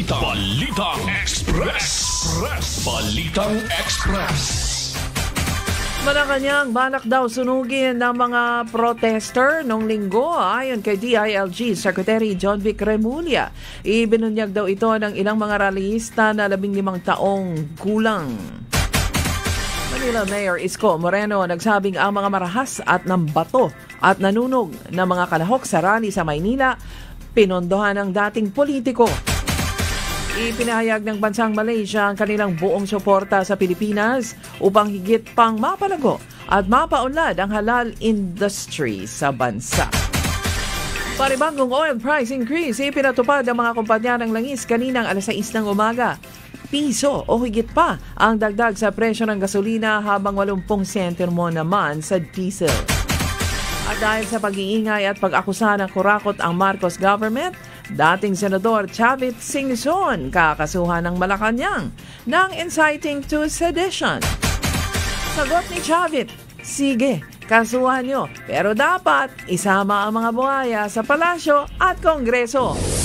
Balitang Express. Balitang Express. Malacanang balak daw sunugin ng mga protester nung linggo ayon kay DILG Secretary John Vic Remulla. Ibinunyag daw ito ng ilang mga rallyista na 15 taong gulang. Manila Mayor Isko Moreno nagsabing ang mga marahas at nambato at nanunog na mga kalahok sa rally sa Maynila pinondohan ng dating politiko. Ipinahayag ng bansang Malaysia ang kanilang buong suporta sa Pilipinas upang higit pang mapalago at mapaunlad ang halal industry sa bansa. Panibagong oil price increase, ipinatupad ang mga kumpanya ng langis kaninang alas 6 ng umaga. Piso o higit pa ang dagdag sa presyo ng gasolina habang 80 sentimo naman sa diesel. At dahil sa pag-iingay at pag-akusa ng kurakot ang Marcos government, dating Senador Chavit Singson kakasuhan ng Malacanang ng inciting to sedition. Sagot ni Chavit, sige, kasuhan nyo, pero dapat isama ang mga buhaya sa palasyo at kongreso.